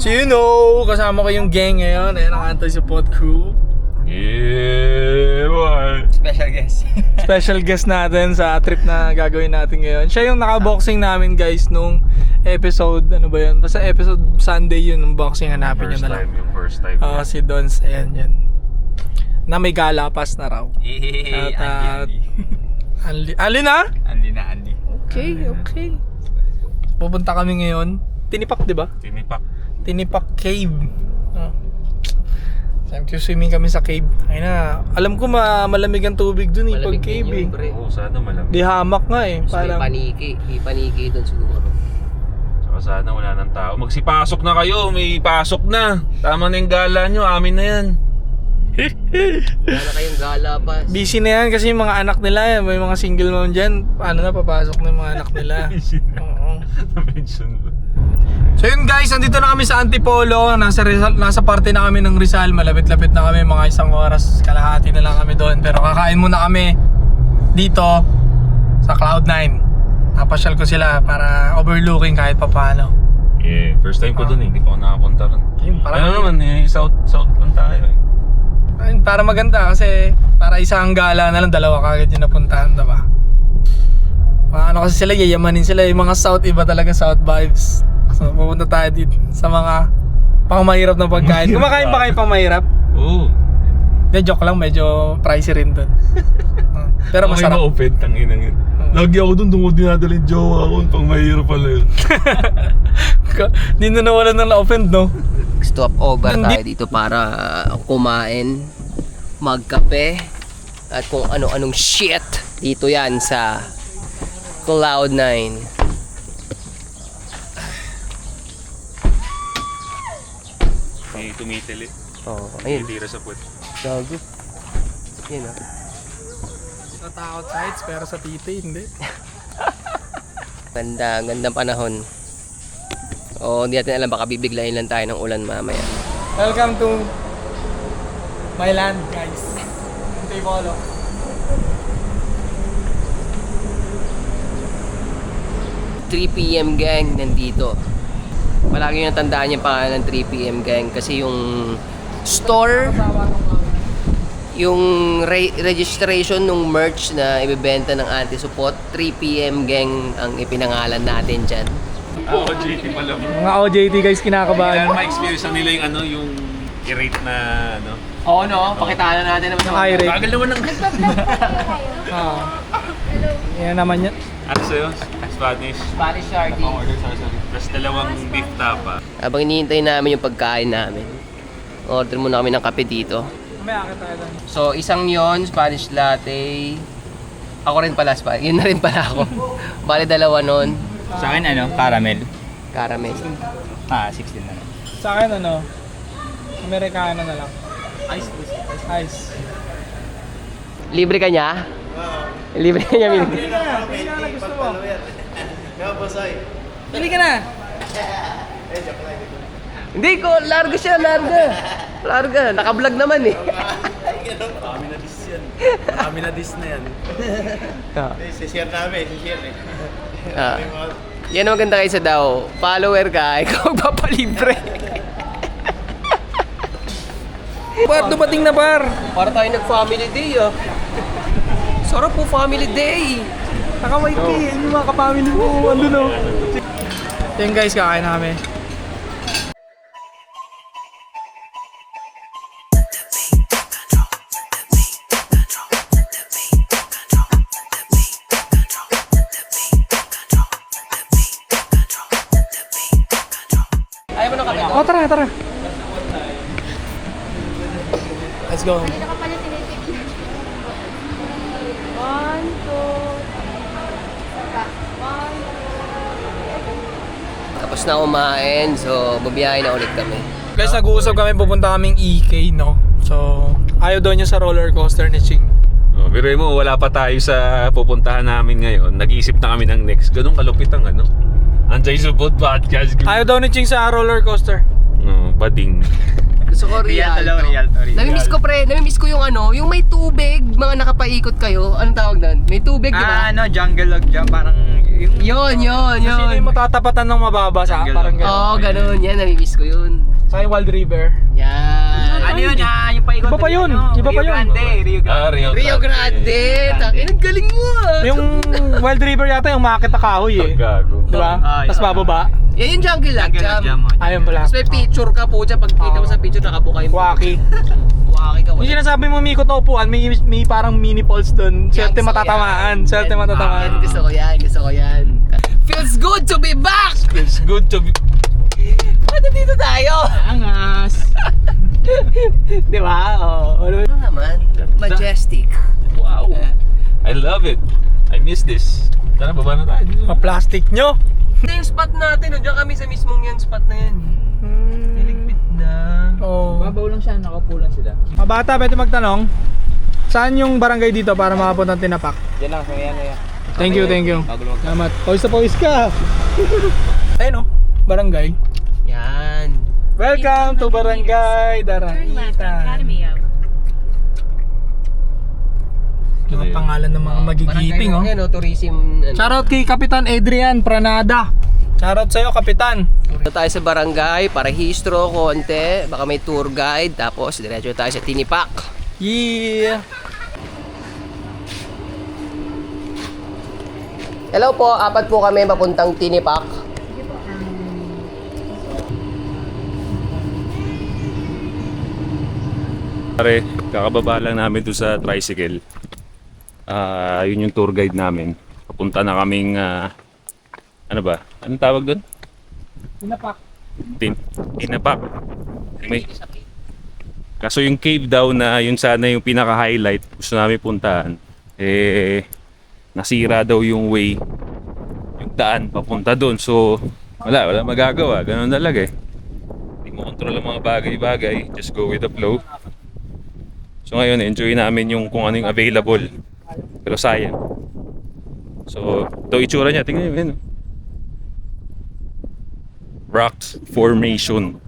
So you know, kasama ko yung gang ngayon. Ayan ang anti-support crew. Yeah, boy. Special guest. Special guest natin sa trip na gagawin natin ngayon. Siya yung naka-boxing namin guys nung episode, ano ba yun? Basta episode Sunday yun, ng boxing, hanapin nyo na lang. Yung first time. Si Dons, ayan yan. Na may galapas na raw. Anli na? Andy. Okay. Pupunta kami ngayon. Tinipak, di ba? Tinipak Cave. Time to swimming kami sa cave. Ay na, alam ko malamig ang tubig dun pag cave Oo, sana malamig. Di hamak nga Parang may paniki doon siguro. Saka sana wala nang tao. Magsipasok na kayo, may pasok na. Tama na yung gala nyo, amin na yan. Wala na kayong gala pa. Busy na yan kasi yung mga anak nila, may mga single mom dyan. Paano na papasok na yung mga anak nila? Oo. Na-mention ba? So yun guys, andito na kami sa Antipolo. Nasa parte na kami ng Rizal. Malapit-lapit na kami, mga isang oras. Kalahati na lang kami doon. Pero kakain muna kami dito sa Cloud9. Napasyal ko sila para overlooking kahit papaano. Yeah, first time ko dun eh. Hindi pa ako nakapunta ron. Yun, Ano naman eh, south lang tayo eh. Ayun, para maganda kasi para isang gala na lang, dalawa kagad yung napuntahan, diba? Ano kasi sila, yayamanin sila. Yung mga south, iba talaga south vibes. So pupunta tayo dito sa mga pangmahirap na pagkain. Kumakain ba kayo pangmahirap? Oo. Joke lang, medyo pricey rin doon. Pero masarap. Ako ma-open, tanginang yun. Lagi ako dun ko dinadala yung jowa ko. Pang mahirap pala yun. Hindi na nawalan ng na-offend, no? Stop over tayo dito para kumain, magkape, at kung ano-anong shit. Dito yan sa Cloud9. May tumitili. Ayun. Titira sa puwet. Gago. Yan o. Natakot sa heights pero sa titi hindi. Gandang panahon. Hindi natin alam, baka bibiglayin lang tayo ng ulan mamaya. Welcome to my land, guys. Antipolo. PM gang nandito. Palagi yung natandaan yung pangalan ng 3PM gang kasi yung store, yung registration ng merch na ibebenta ng anti-support, 3PM gang ang ipinangalan natin dyan. OJT pala mo. Mga OJT guys, kinakabahan. Kailan ma-experience na nila yung yung i-rate na Oo no, pakitaan na natin naman Ang high rate. Bagal naman ng Yan naman yan. ano sa'yo? Spanish. Spanish sardine. Order sorry. Tapos dalawang beef tapa. Habang hinihintay namin yung pagkain namin, order muna kami ng kape dito. May akit tayo doon. So isang yon Spanish latte. Ako rin pala, yun na rin pala ako. Bali dalawa nun. Sa akin caramel. Caramel. 16 na lang. Sa akin Amerikano na lang. Ice. Libre ka niya? Libre ka niya, Pili ka na gusto mo. Pili ka na. Hindi ko, larga siya, larga. Naka-vlog naman eh. Kami na dis na yan. Si-share namin, si-share eh. Yan ang maganda kayo sa daw. Follower ka, ikaw papalibre. Par, dumating na par. Para tayo nag-family day ah. Sarap po, family day. Nakaway ka yan yung mga kapamilya mo. Ando no. Yan guys, kakain na kami. Ayaw mo na kape Oh, tara. Let's go. Tapos na kumain, so babiyahin na ulit kami. Guys, nag-uusap kami, pupunta kaming EK, no? So, ayaw daw niya sa roller coaster ni Ching. Pero mo, wala pa tayo sa pupuntahan namin ngayon. Nag-iisip na kami ng next. Ganun kalupit ang Anti-support podcast. Ayaw daw ni Ching sa roller coaster. Bading. Gusto ko real. Namimiss ko namimiss ko yung yung may tubig, mga nakapaikot kayo. Anong tawag doon? May tubig, di ba? Jungle log dyan, parang Yun. Sino yung matatapatan ng mababa sa parang gano'n? Oo, ganun. Yan, namimiss ko yun. Sa Wild River. Yan. Ano yun yung paikot? Iba pa yun. Iba pa yun. Rio Grande. Takin, ang galing mo ah. Yung Wild River yata yung makakit na kahoy eh. Gago. Diba? Ah, Tapos yun. bababa. Yan yung jungle log jam. Ayun pala. Tapos may picture ka po dyan. Pag kita mo sa picture, nakabuka yung Waki. Waki ka. Yung sinasabi mo mikot na upuan, may parang mini falls doon. Swerte matatamaan. Swerte matatamaan. Gusto ko yan. Feels good to be back! It's good to be... Ba't dito tayo? Angas. Di ba? Oh, Ano naman? Majestic. Wow. I love it. I miss this. Tara, baba na tayo. Pa-plastic nyo. Ito yung spot natin. Diyan kami sa mismong yan spot na yan. Niligpit na. Oh. Babaw lang siya, nakapulan sila. Mga bata, pwede magtanong. Saan yung barangay dito para makapunta ng Tinapak? Yan lang, yan. Thank you. Salamat. Pawis na pawis ka. Ayun o, barangay. Yan. Welcome to Barangay Daraitan. Mga pangalan ng mga magigiting oh. Barangay, tourism. Shoutout kay Kapitan Adrian Pranada. Shoutout sa'yo, Kapitan. Dito tayo sa barangay, parehistro, konti. Baka may tour guide. Tapos, diretso tayo sa Tinipak. Yeah. Hello po, 4 po kami papuntang Tinipak. Pare, kakababa lang namin doon sa tricycle. Yun yung tour guide namin. Papunta na kaming ano ba? Anong tawag doon? Tinapak. Tinapak. May kaso yung cave daw na yun sana yung pinaka-highlight gusto namin puntahan. Nasira daw yung way, yung daan papunta doon. So wala magagawa. Ganun talaga eh. Hindi mo control ang mga bagay-bagay. Just go with the flow. So ngayon, enjoy namin yung kung ano yung available. Pero sayang. So, ito itsura niya. Tingnan nyo yun. Rocks Formation.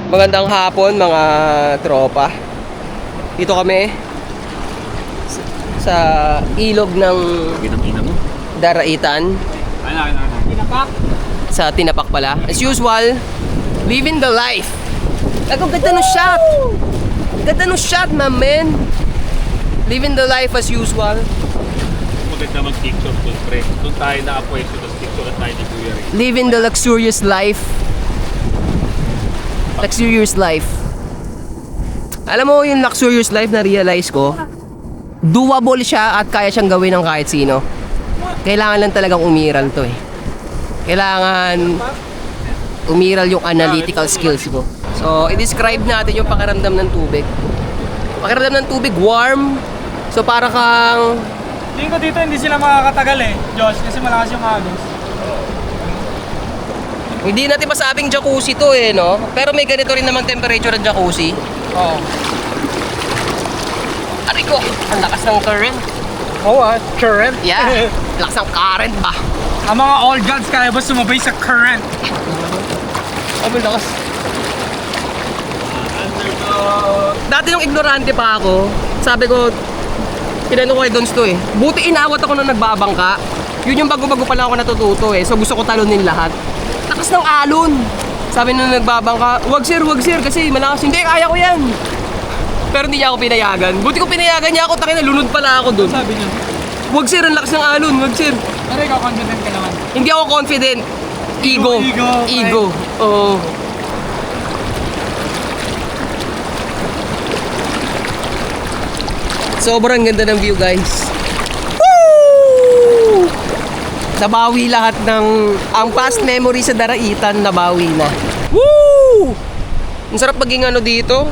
Magandang hapon mga tropa. Dito kami sa ilog ng Ginang-ina mo. Daraitan. Tinapak. Sa Tinapak pala. As usual, living the life. Ang ganda ng shot. Ganda ng shot, my man. Living the life as usual. Maganda mag-TikTok doon, pre. Doon tayo nakapwesto, tapos TikTok tayo ni Kuya Rick. Living the luxurious life. Luxurious life. Alam mo yung luxurious life na realize ko, doable siya at kaya siyang gawin ng kahit sino. Kailangan lang talagang umiral to eh. Kailangan umiral yung analytical skills mo. So, i-describe natin yung pakiramdam ng tubig. Pakiramdam ng tubig, warm. So, para kang... Tingin ko dito hindi sila makakatagal eh, Josh, kasi malakas yung agos. Hindi natin masabing jacuzzi to eh, no? Pero may ganito rin naman temperature ng jacuzzi. Oo. Aray ko, ang lakas ng current. Oo current. Yeah, lakas ng current ba? Ang mga old gods kaya ba sumabay sa current? Ang lakas. Dati nung ignorante pa ako, sabi ko, kinano ko kay Dons to eh. Buti inawat ako nung nagbabangka. Yun yung bago-bago pala ako natututo eh. So gusto ko talunin lahat. Lakas ng alon. Sabi nung nagbabangka, wag sir, kasi malakas. Hindi, kaya ko yan. Pero hindi niya ako pinayagan. Buti ko pinayagan niya ako, takina, lunod pala ako dun. Sabi niya. Wag sir, ang lakas ng alon, wag sir. Pero ikaw confident ka naman. Hindi ako confident. Ego. Ego. Oo. Sobrang ganda ng view, guys. Woo! Nabawi lahat ng... Ang past memory sa Daraitan, nabawi na. Woo! Ang sarap maging ano dito.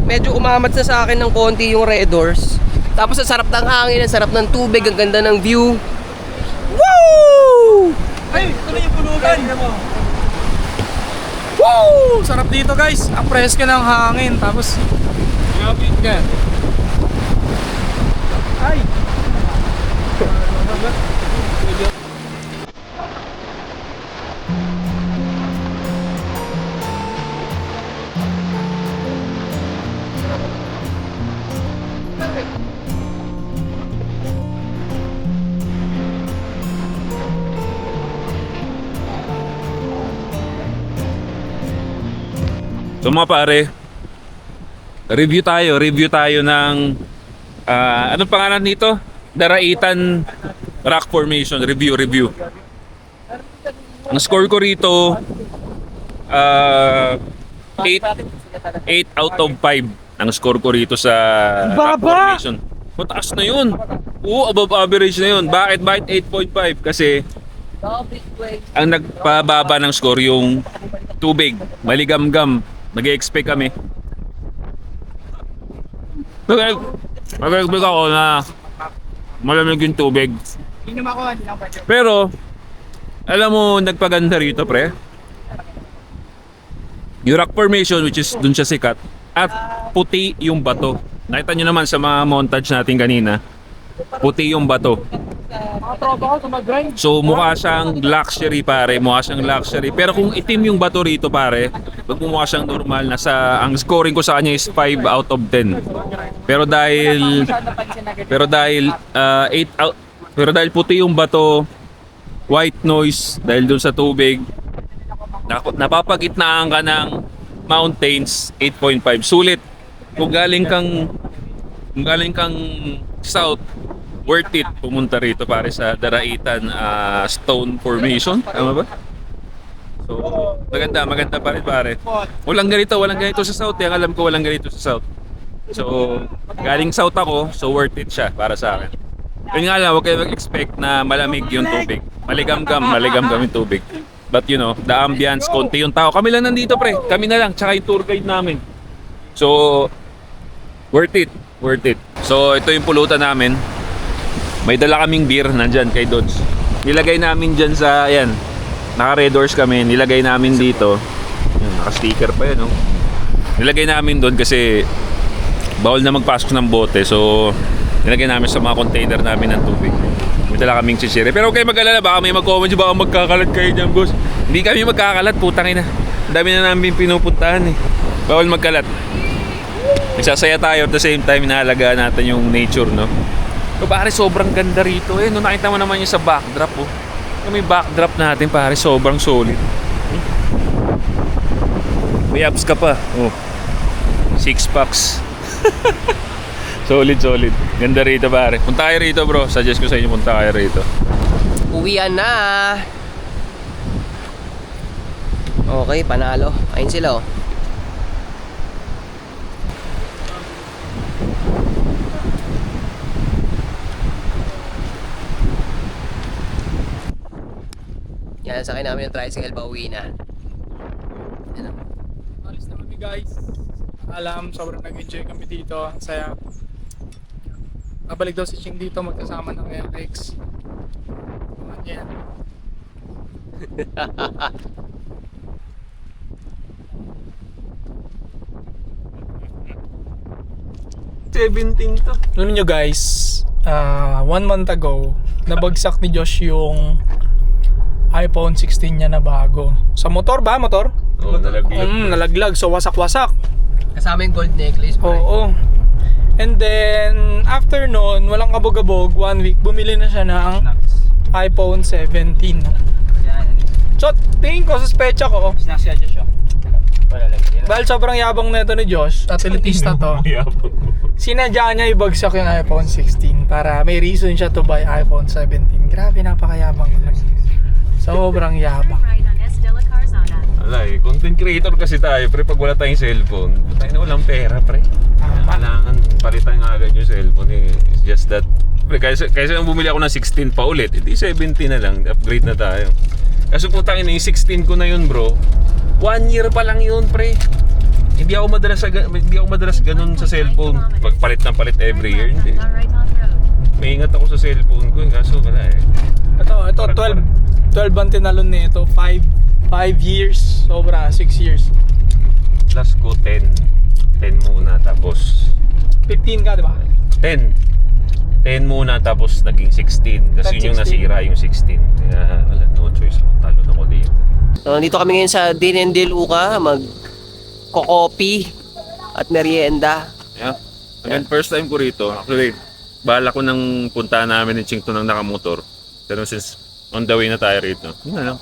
Medyo umamat na sa akin ng konti yung Red Doors. Tapos ang sarap ng hangin, ang sarap ng tubig, ang ganda ng view. Woo! Woo! Ay, ito na yung pulutan. Woo! Sarap dito guys. Ang presko ng hangin. Tapos, ngapit ka. Ay! So mga pare, review tayo ng anong pangalan nito? Daraitan Rock Formation, review. Ang score ko rito 8 out of 5 ang score ko rito sa Rock Formation. Mataas na yun. Oo, above average na yun. Bakit 8.5? Kasi ang nagpababa ng score yung tubig, maligamgam. Nag-expect kami. Nag-expect ako na malamig yung tubig. Pero, alam mo, nagpaganda rito, pre. Yung rock formation, which is dun siya sikat, at puti yung bato. Nakita nyo naman sa mga montage natin kanina, puti yung bato. So mukha siyang luxury pare, mukha siyang luxury. Pero kung itim yung bato rito pare, mukha siyang normal. Ang scoring ko sa kanya is 5 out of 10. Pero dahil 8 out, pero dahil puti yung bato, white noise dahil dun sa tubig, napapagitnaan ka ng mountains, 8.5. Sulit. Kung galing kang south, worth it pumunta rito pare sa Daraitan Stone Formation, tama ba? So maganda pa rin pare. Walang ganito sa south, yung alam ko walang ganito sa south. So galing south ako, so worth it siya para sa akin. Yun nga lang, huwag kayo mag-expect na malamig yung tubig. Maligamgam yung tubig. But you know, the ambience, konti yung tao. Kami lang nandito pre, kami na lang, tsaka yung tour guide namin. So worth it. So ito yung pulutan namin. May dala kaming beer nandyan kay Dodge. Nilagay namin dyan sa, ayan, naka-red doors kami, nilagay namin dito. Ayan, naka-sticker pa yan, no? Nilagay namin doon kasi bawal na magpasok ng bote. So, nilagay namin sa mga container namin ng tubig. May dala kaming sisire. Pero huwag kayo mag-alala, baka may mag-comment dyan, baka magkakalat kayo dyan, boss. Hindi kami magkakalat, putang ina. Ang dami na namin pinupuntahan eh. Bawal magkalat. Nagsasaya tayo at the same time, inahalagaan natin yung nature, no? So pare, sobrang ganda rito eh. Nung nakita mo naman yung sa backdrop oh. Yung may backdrop natin pare, sobrang solid. May abs ka pa. Oh. 6 packs. Solid. Ganda rito pare. Punta kayo rito bro. Suggest ko sa inyo punta kayo rito. Uwian na. Okay, panalo. Ayun sila oh. Yan, sakay namin yung tricycle, pauwi na. Yan. Alis na kami guys. Alam, sobrang nag-enjoy kami dito. Ang saya. Nabalik daw si Ching dito magkasama ng LX. Yan. 17 to. Alam nyo guys, 1 month ago, nabagsak ni Josh yung iPhone 16 niya na bago. Sa motor ba? Motor? Oo, nalaglag. Nalaglag. So wasak-wasak. Kasama yung gold necklace. Oo. And then, after nun, walang kabog-abog, 1 week, bumili na siya ng iPhone 17. So, tingin ko, suspecha ko, Sinasya siya. Wala lang. dahil sobrang yabang na ito ni Josh, at elitista to, sinadya niya ibagsak yung iPhone 16 para may reason siya to buy iPhone 17. Grabe, napakayabang. Sobrang yabang. Wala eh, content creator kasi tayo, pre, pag wala tayong cellphone, tayo na walang pera, pre. Kailangan palitan nga agad yung cellphone eh. It's just that, pre, kaysa nang bumili ako ng 16 pa ulit, hindi 17 na lang, upgrade na tayo. Kaso putangin na yung 16 ko na yun bro, 1 year pa lang yun, pre. Hindi ako madalas ganun sa cellphone, pagpalit ng palit every year, hindi. May ingat ako sa cellphone ko, kaso wala eh. Ito 12 ang tinalon nito. 5 years. Sobra, 6 years. Plus ko 10 muna tapos 15 ka, di ba? 10 muna tapos naging 16 kasi yun yung 16. nasira yung 16 kaya wala, no choice, talo na ko dito. So, nandito kami ngayon sa Din de Luca, mag-kokopi at merienda. Yeah. Again, first time ko rito. Actually, bala ko nang punta namin ni Chingto ng nakamotor. Pero since on the way na tayo rito, yun na lang.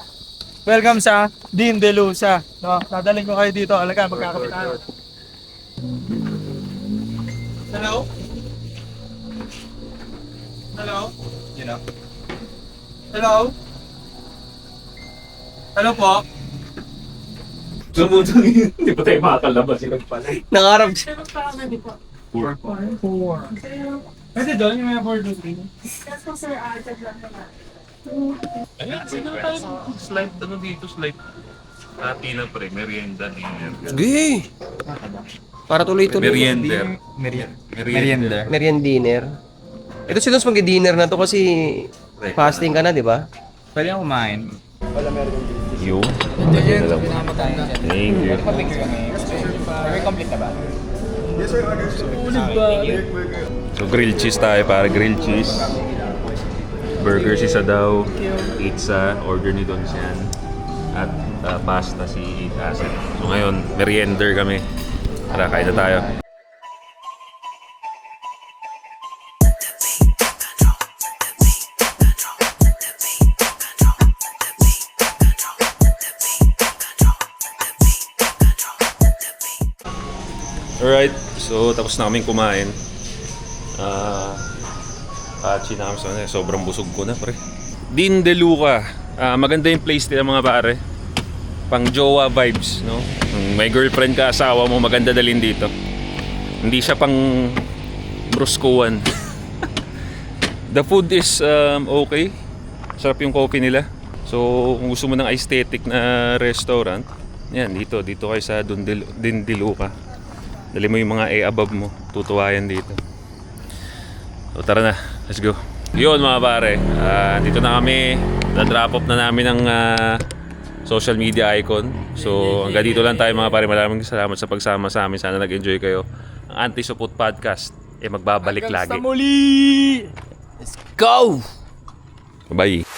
Welcome sa Din de Luca. No, dadaling ko kayo dito. Alaga, magkakapit tayo. Hello? Hello? You know? Hello? Hello po? Sumutang yun. Hindi pa tayo makakalabas yun pala. Nangarap Pwede doon yung may board doon. Ayan, sino tayo? Slide, ano dito, slide. Hati na pre, merienda ni Sige! Para tuloy-tuloy. Meriender. Merienda. Meriendiner. Ito si Dons mag-dinner na to kasi fasting ka na, di ba? Pwede ako kumain. Yung? Yan, Thank you. Very complete na ba? So grilled cheese tayo para grilled cheese. Burger si Sadaw. Pizza, order ni Don yan. At pasta si Asset. So ngayon, meriender kami. Tara, kain na tayo. Alright, so tapos na kaming kumain. Pachi na kami sa sobrang busog ko na pre. Din de Luca. Maganda yung place nila mga pare. Pang jowa vibes, no? Kung may girlfriend ka, asawa mo, maganda dalhin dito. Hindi siya pang bruskuan. The food is okay. Sarap yung coffee nila. So kung gusto mo ng aesthetic na restaurant, yan, dito kayo sa Din de Luca. Dali mo yung mga above mo, tutuwa yan dito. So tara na, let's go. Yun mga pare, dito na kami. Na-drop off na namin ang social media icon. So hanggang dito lang tayo mga pare. Maraming salamat sa pagsama sa amin. Sana nag-enjoy kayo. Ang Anti-Supot Podcast magbabalik lagi. Hanggang sa muli! Go! Bye!